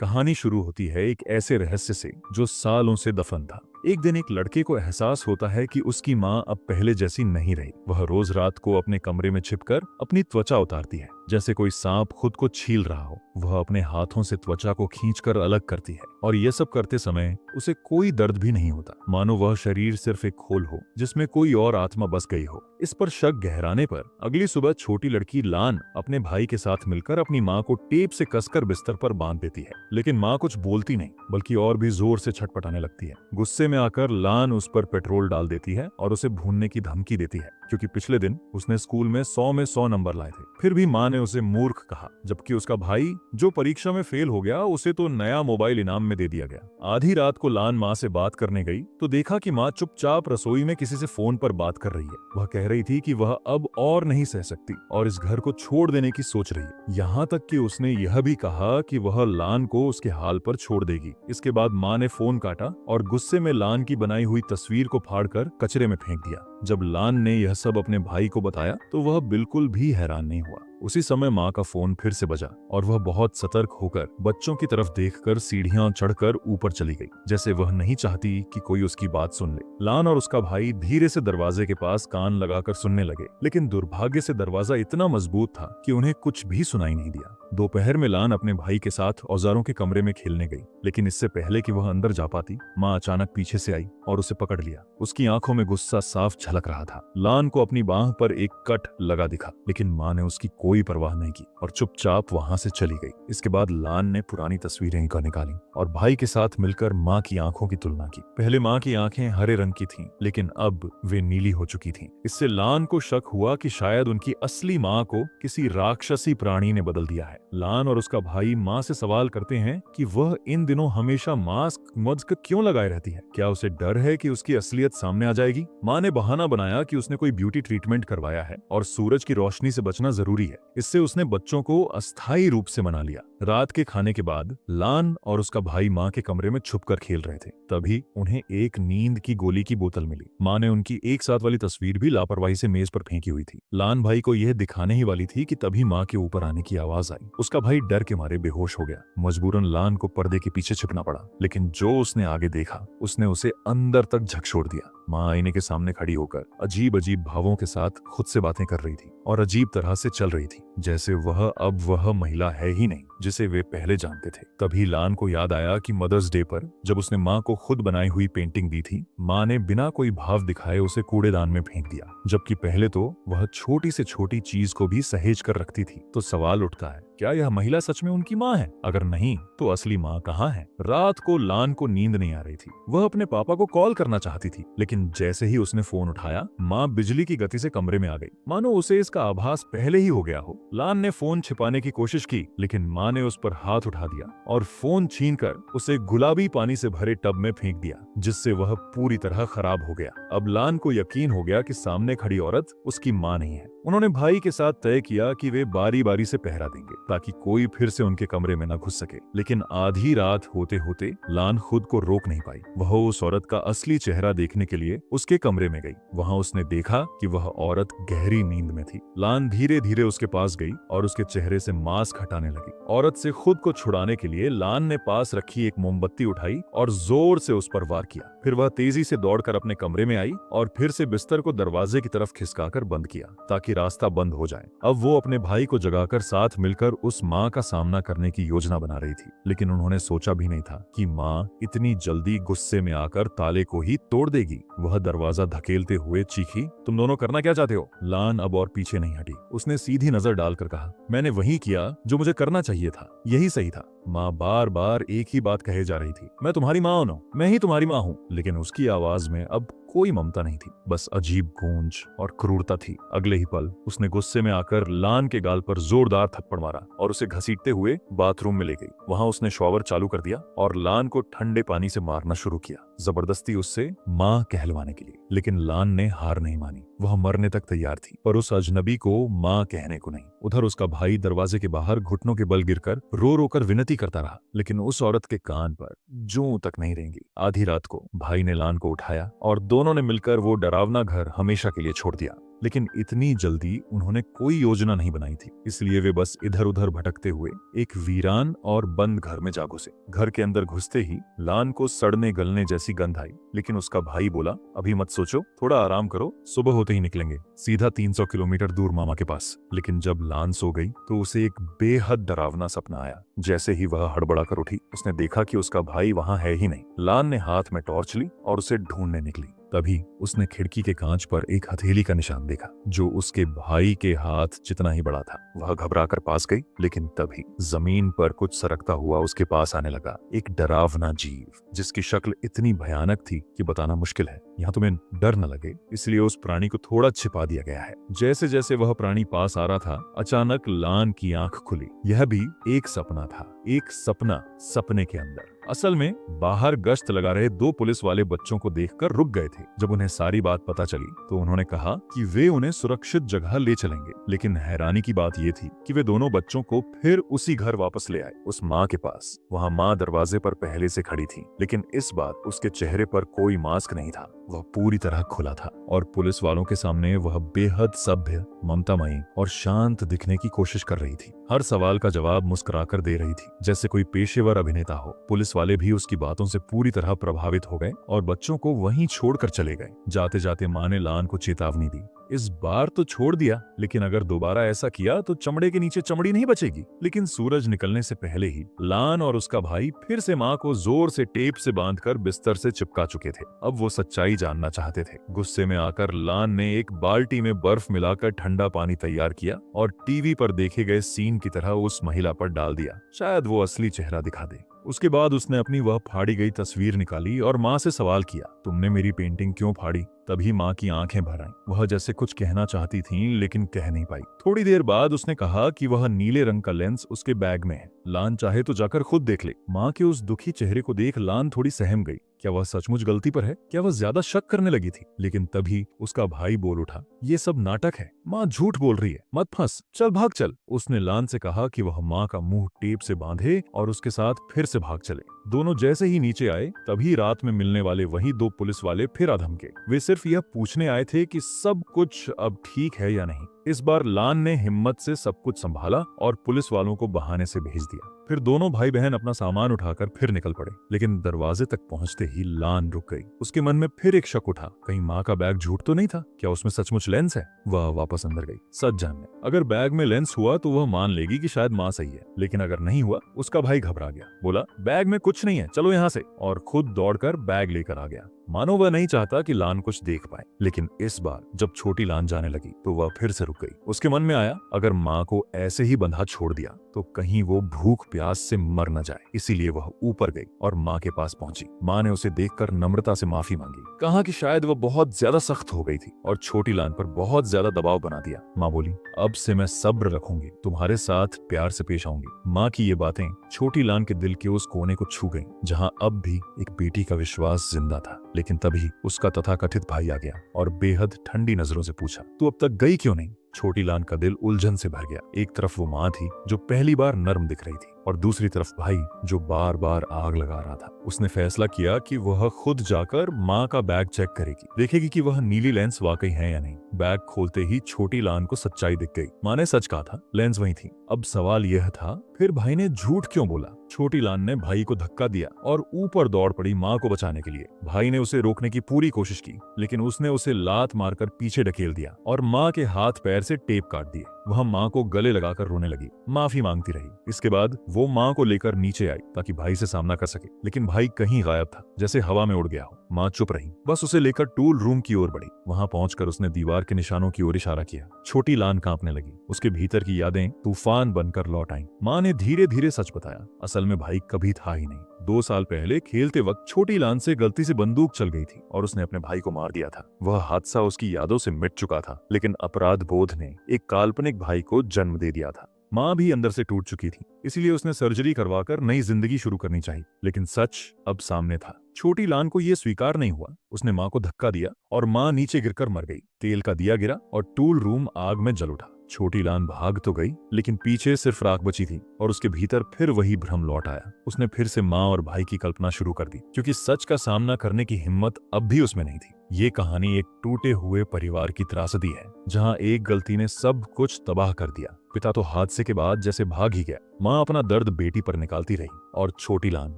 कहानी शुरू होती है एक ऐसे रहस्य से जो सालों से दफन था। एक दिन एक लड़के को एहसास होता है कि उसकी माँ अब पहले जैसी नहीं रही। वह रोज रात को अपने कमरे में छिपकर अपनी त्वचा उतारती है, जैसे कोई सांप खुद को छील रहा हो। वह अपने हाथों से त्वचा को खींचकर अलग करती है और यह सब करते समय उसे कोई दर्द भी नहीं होता, मानो वह शरीर सिर्फ एक खोल हो जिसमें कोई और आत्मा बस गई हो। इस पर शक गहराने पर अगली सुबह छोटी लड़की लान अपने भाई के साथ मिलकर अपनी माँ को टेप से कसकर बिस्तर पर बांध देती है, लेकिन माँ कुछ बोलती नहीं बल्कि और भी जोर से छटपटाने लगती है। गुस्से में आकर लान उस पर पेट्रोल डाल देती है और उसे भूनने की धमकी देती है, क्योंकि पिछले दिन उसने स्कूल में 100 में 100 नंबर लाए थे। फिर भी माँ ने उसे मूर्ख कहा, जबकि उसका भाई जो परीक्षा में फेल हो गया उसे तो नया मोबाइल इनाम में दे दिया गया। आधी रात को लान माँ से बात करने गई तो देखा कि माँ चुपचाप रसोई में किसी से फोन पर बात कर रही है। वह कह रही थी कि वह अब और नहीं सह सकती और इस घर को छोड़ देने की सोच रही है। यहाँ तक कि उसने यह भी कहा कि वह लान को उसके हाल पर छोड़ देगी। इसके बाद माँ ने फोन काटा और गुस्से में लान की बनाई हुई तस्वीर को फाड़कर कचरे में फेंक दिया। जब लान ने यह सब अपने भाई को बताया तो वह बिल्कुल भी हैरान नहीं हुआ। उसी समय माँ का फोन फिर से बजा और वह बहुत सतर्क होकर बच्चों की तरफ देखकर सीढ़ियां चढ़कर ऊपर चली गई, जैसे वह नहीं चाहती कि कोई उसकी बात सुन ले। लान और उसका भाई धीरे से दरवाजे के पास कान लगाकर सुनने लगे, लेकिन दुर्भाग्य से दरवाजा इतना मजबूत था कि उन्हें कुछ भी सुनाई नहीं दिया। दोपहर में लान अपने भाई के साथ औजारों के कमरे में खेलने गई, लेकिन इससे पहले कि वह अंदर जा पाती, माँ अचानक पीछे से आई और उसे पकड़ लिया। उसकी आंखों में गुस्सा साफ झलक रहा था। लान को अपनी बाह पर एक कट लगा दिखा, लेकिन माँ ने उसकी कोई परवाह नहीं की और चुपचाप वहां से चली गई। इसके बाद लान ने पुरानी तस्वीरें निकाली और भाई के साथ मिलकर माँ की आंखों की तुलना की। पहले माँ की आंखें हरे रंग की थीं, लेकिन अब वे नीली हो चुकी थीं। इससे लान को शक हुआ कि शायद उनकी असली माँ को किसी राक्षसी प्राणी ने बदल दिया है। लान और उसका भाई माँ से सवाल करते हैं कि वह इन दिनों हमेशा मास्क क्यों लगाए रहती है। क्या उसे डर है कि उसकी असलियत सामने आ जाएगी? माँ ने बहाना बनाया कि उसने कोई ब्यूटी ट्रीटमेंट करवाया है और सूरज की रोशनी से बचना जरूरी है। इससे उसने बच्चों को अस्थायी रूप से मना लिया। रात के खाने के बाद लान और उसका भाई माँ के कमरे में छुपकर खेल रहे थे। तभी उन्हें एक नींद की गोली की बोतल मिली। माँ ने उनकी एक साथ वाली तस्वीर भी लापरवाही से मेज पर फेंकी हुई थी। लान भाई को यह दिखाने ही वाली थी कि तभी माँ के ऊपर आने की आवाज आई। उसका भाई डर के मारे बेहोश हो गया। मजबूरन लान को पर्दे के पीछे छिपना पड़ा, लेकिन जो उसने आगे देखा उसने उसे अंदर तक झकझोर दिया। माँ आईने के सामने खड़ी होकर अजीब अजीब भावों के साथ खुद से बातें कर रही थी और अजीब तरह से चल रही थी, जैसे वह महिला है ही नहीं जिसे वे पहले जानते थे। तभी लान को याद आया कि मदर्स डे पर जब उसने माँ को खुद बनाई हुई पेंटिंग दी थी, माँ ने बिना कोई भाव दिखाए उसे कूड़ेदान में फेंक दिया, जबकि पहले तो वह छोटी से छोटी चीज को भी सहेज कर रखती थी। तो सवाल उठता है, क्या यह महिला सच में उनकी माँ है? अगर नहीं तो असली माँ कहाँ है? रात को लान को नींद नहीं आ रही थी। वह अपने पापा को कॉल करना चाहती थी, लेकिन जैसे ही उसने फोन उठाया, माँ बिजली की गति से कमरे में आ गई, मानो उसे इसका आभास पहले ही हो गया हो। लान ने फोन छिपाने की कोशिश की, लेकिन माँ ने उस पर हाथ उठा दिया और फोन छीनकर उसे गुलाबी पानी से भरे टब में फेंक दिया, जिससे वह पूरी तरह खराब हो गया। अब लान को यकीन हो गया कि सामने खड़ी औरत उसकी माँ नहीं है। उन्होंने भाई के साथ तय किया कि वे बारी बारी से पहरा देंगे ताकि कोई फिर से उनके कमरे में न घुस सके। लेकिन आधी रात होते होते लान खुद को रोक नहीं पाई। वह उस औरत का असली चेहरा देखने के लिए उसके कमरे में गई। वहां उसने देखा कि वह औरत गहरी नींद में थी। लान धीरे धीरे उसके पास गई और उसके चेहरे से मास्क हटाने लगी। औरत से खुद को छुड़ाने के लिए लान ने पास रखी एक मोमबत्ती उठाई और जोर से उस पर वार किया। फिर वह तेजी से दौड़कर अपने कमरे में आई और फिर से बिस्तर को दरवाजे की तरफ खिसकाकर बंद किया ताकि रास्ता बंद हो जाए। अब वो अपने भाई को जगाकर साथ मिलकर उस माँ का सामना करने की योजना बना रही थी, लेकिन उन्होंने सोचा भी नहीं था कि माँ इतनी जल्दी गुस्से में आकर ताले को ही तोड़ देगी। वह दरवाजा धकेलते हुए चीखी, तुम दोनों करना क्या चाहते हो? लान अब और पीछे नहीं हटी। उसने सीधी नजर डालकर कहा, मैंने वही किया जो मुझे करना चाहिए था, यही सही था। माँ बार बार एक ही बात कहे जा रही थी, मैं तुम्हारी माँ हूं, मैं ही तुम्हारी माँ हूँ, लेकिन उसकी आवाज में अब कोई ममता नहीं थी, बस अजीब गूंज और क्रूरता थी। अगले ही पल उसने गुस्से में आकर लान के गाल पर जोरदार थप्पड़ मारा और उसे घसीटते हुए बाथरूम में ले गई। वहां उसने शॉवर चालू कर दिया और लान को ठंडे पानी से मारना शुरू किया, जबरदस्ती उससे माँ कहलवाने के लिए। लेकिन लान ने हार नहीं मानी। वह मरने तक तैयार थी, पर उस अजनबी को माँ कहने को नहीं। उधर उसका भाई दरवाजे के बाहर घुटनों के बल गिरकर रो रो कर विनती करता रहा, लेकिन उस औरत के कान पर जूं तक नहीं रेंगी। आधी रात को भाई ने लान को उठाया और दोनों ने मिलकर वो डरावना घर हमेशा के लिए छोड़ दिया। लेकिन इतनी जल्दी उन्होंने कोई योजना नहीं बनाई थी, इसलिए वे बस इधर उधर भटकते हुए एक वीरान और बंद घर में जा घुसे। घर के अंदर घुसते ही लान को सड़ने गलने जैसी गंध आई, लेकिन उसका भाई बोला, अभी मत सोचो, थोड़ा आराम करो, सुबह होते ही निकलेंगे, सीधा 300 किलोमीटर दूर मामा के पास। लेकिन जब लान सो गई तो उसे एक बेहद डरावना सपना आया। जैसे ही वह हड़बड़ा कर उठी, उसने देखा कि उसका भाई वहां है ही नहीं। लान ने हाथ में टॉर्च ली और उसे ढूंढने निकली। तभी उसने खिड़की के कांच पर एक हथेली का निशान देखा, जो उसके भाई के हाथ जितना ही बड़ा था। वह घबराकर पास गई, लेकिन तभी जमीन पर कुछ सरकता हुआ उसके पास आने लगा, एक डरावना जीव, जिसकी शक्ल इतनी भयानक थी कि बताना मुश्किल है। यहाँ तुम्हें डर न लगे, इसलिए उस प्राणी को थोड़ा छिपा दिया गया है। जैसे जैसे वह प्राणी पास आ रहा था, अचानक लान की आंख खुली। यह भी एक सपना था, एक सपना सपने के अंदर। असल में बाहर गश्त लगा रहे 2 पुलिस वाले बच्चों को देखकर रुक गए थे। जब उन्हें सारी बात पता चली तो उन्होंने कहा कि वे उन्हें सुरक्षित जगह ले चलेंगे। लेकिन हैरानी की बात यह थी कि वे दोनों बच्चों को फिर उसी घर वापस ले आए, उस माँ के पास। वहाँ माँ दरवाजे पर पहले से खड़ी थी, लेकिन इस बार उसके चेहरे पर कोई मास्क नहीं था। वह पूरी तरह खुला था और पुलिस वालों के सामने वह बेहद सभ्य, ममतामयी और शांत दिखने की कोशिश कर रही थी। हर सवाल का जवाब मुस्कुराकर दे रही थी, जैसे कोई पेशेवर अभिनेता हो। पुलिस वाले भी उसकी बातों से पूरी तरह प्रभावित हो गए और बच्चों को वहीं छोड़कर चले गए। जाते जाते माँ ने लान को चेतावनी दी, इस बार तो छोड़ दिया, लेकिन अगर दोबारा ऐसा किया तो चमड़े के नीचे चमड़ी नहीं बचेगी। लेकिन सूरज निकलने से पहले ही लान और उसका भाई फिर से माँ को जोर से टेप से बांधकर बिस्तर से चिपका चुके थे। अब वो सच्चाई जानना चाहते थे। गुस्से में आकर लान ने एक बाल्टी में बर्फ मिलाकर ठंडा पानी तैयार किया और टीवी पर देखे गए सीन की तरह उस महिला पर डाल दिया, शायद वो असली चेहरा दिखा दे। उसके बाद उसने अपनी वह फाड़ी गई तस्वीर निकाली और माँ से सवाल किया, तुमने मेरी पेंटिंग क्यों फाड़ी? तभी माँ की आंखें भर आईं। वह जैसे कुछ कहना चाहती थी, लेकिन कह नहीं पाई। थोड़ी देर बाद उसने कहा कि वह नीले रंग का लेंस उसके बैग में है, लान चाहे तो जाकर खुद देख ले। माँ के उस दुखी चेहरे को देख लान थोड़ी सहम गई। क्या वह सचमुच गलती पर है? क्या वह ज्यादा शक करने लगी थी? लेकिन तभी उसका भाई बोल उठा, ये सब नाटक है, माँ झूठ बोल रही है, मत फंस, चल भाग चल। उसने लान से कहा कि वह माँ का मुंह टेप से बांधे और उसके साथ फिर से भाग चले। दोनों जैसे ही नीचे आए, तभी रात में मिलने वाले वही 2 पुलिस वाले फिर आ धमके। वे सिर्फ यह पूछने आए थे कि सब कुछ अब ठीक है या नहीं। इस बार लान ने हिम्मत से सब कुछ संभाला और पुलिस वालों को बहाने से भेज दिया। फिर दोनों भाई बहन अपना सामान उठाकर फिर निकल पड़े। लेकिन दरवाजे तक पहुंचते ही लान रुक गई। उसके मन में फिर एक शक उठा, कहीं माँ का बैग झूठ तो नहीं था? क्या उसमें सचमुच लेंस है? वह वापस अंदर गई, सच जानने। अगर बैग में लेंस हुआ तो वह मान लेगी कि शायद माँ सही है, लेकिन अगर नहीं हुआ, उसका भाई घबरा गया, बोला, बैग में कुछ नहीं है, चलो यहाँ से, और खुद दौड़कर बैग लेकर आ गया। मानो वह नहीं चाहता कि लान कुछ देख पाए। लेकिन इस बार जब छोटी लान जाने लगी तो वह फिर से रुक गई। उसके मन में आया, अगर माँ को ऐसे ही बंधा छोड़ दिया तो कहीं वो भूख प्यास से मर न जाए। इसीलिए वह ऊपर गई और माँ के पास पहुंची। माँ ने उसे देखकर नम्रता से माफी मांगी, कहा कि शायद वह बहुत ज्यादा सख्त हो गई थी और छोटी लान पर बहुत ज्यादा दबाव बना दिया। माँ बोली, अब से मैं सब्र रखूंगी, तुम्हारे साथ प्यार से पेश आऊंगी। माँ की ये बातें छोटी लान के दिल के उस कोने को छू गईं, जहाँ अब भी एक बेटी का विश्वास जिंदा था। लेकिन तभी उसका तथाकथित भाई आ गया और बेहद ठंडी नजरों से पूछा, तू अब तक गई क्यों नहीं? छोटी लान का दिल उलझन से भर गया। एक तरफ वो माँ थी जो पहली बार नर्म दिख रही थी, और दूसरी तरफ भाई जो बार बार आग लगा रहा था। उसने फैसला किया कि वह खुद जाकर माँ का बैग चेक करेगी, देखेगी कि वह नीली लेंस वाकई है या नहीं। बैग खोलते ही छोटी लान को सच्चाई दिख गई। माँ ने सच कहा था, लेंस वही थी। अब सवाल यह था, फिर भाई ने झूठ क्यों बोला? छोटी लान ने भाई को धक्का दिया और ऊपर दौड़ पड़ी माँ को बचाने के लिए। भाई ने उसे रोकने की पूरी कोशिश की, लेकिन उसने उसे लात मारकर पीछे ढकेल दिया और माँ के हाथ पैर से टेप काट दिए। वह माँ को गले लगाकर रोने लगी, माफी मांगती रही। इसके बाद वो माँ को लेकर नीचे आई ताकि भाई से सामना कर सके, लेकिन भाई कहीं गायब था, जैसे हवा में उड़ गया हो। माँ चुप रही, बस उसे लेकर टूल रूम की ओर बढ़ी। वहां पहुंचकर उसने दीवार के निशानों की ओर इशारा किया। छोटी लान कांपने लगी। उसके भीतर की यादें तूफान बनकर लौट आईं। माँ ने धीरे धीरे सच बताया, असल में भाई कभी था ही नहीं। 2 साल पहले खेलते वक्त छोटी लान से गलती से बंदूक चल गई थी और उसने अपने भाई को मार दिया था। वह हादसा उसकी यादों से मिट चुका था, लेकिन अपराध बोध ने एक काल्पनिक भाई को जन्म दे दिया था। माँ भी अंदर से टूट चुकी थी, इसलिए उसने सर्जरी करवाकर नई जिंदगी शुरू करनी चाहिए। लेकिन सच अब सामने था। छोटी लान को यह स्वीकार नहीं हुआ। उसने माँ को धक्का दिया और माँ नीचे गिरकर मर गई। तेल का दिया गिरा और टूल रूम आग में जल उठा। छोटी लान भाग तो गई, लेकिन पीछे सिर्फ राख बची थी और उसके भीतर फिर वही भ्रम लौट आया। उसने फिर से माँ और भाई की कल्पना शुरू कर दी, क्योंकि सच का सामना करने की हिम्मत अब भी उसमें नहीं थी। ये कहानी एक टूटे हुए परिवार की त्रासदी है, जहां एक गलती ने सब कुछ तबाह कर दिया। पिता तो हादसे के बाद जैसे भाग ही गया, माँ अपना दर्द बेटी पर निकालती रही और छोटी लान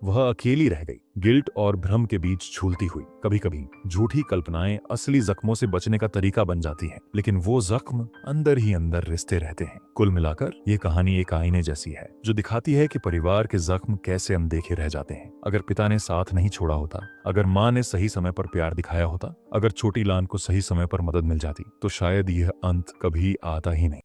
वह अकेली रह गई, गिल्ट और भ्रम के बीच झूलती हुई। कभी कभी झूठी कल्पनाएं असली जख्मों से बचने का तरीका बन जाती हैं, लेकिन वो जख्म अंदर ही अंदर रिश्ते रहते हैं। कुल मिलाकर ये कहानी एक आईने जैसी है, जो दिखाती है कि परिवार के जख्म कैसे अनदेखे रह जाते हैं। अगर पिता ने साथ नहीं छोड़ा होता, अगर माँ ने सही समय पर प्यार दिखाया होता, अगर छोटी लान को सही समय पर मदद मिल जाती, तो शायद यह अंत कभी आता ही नहीं।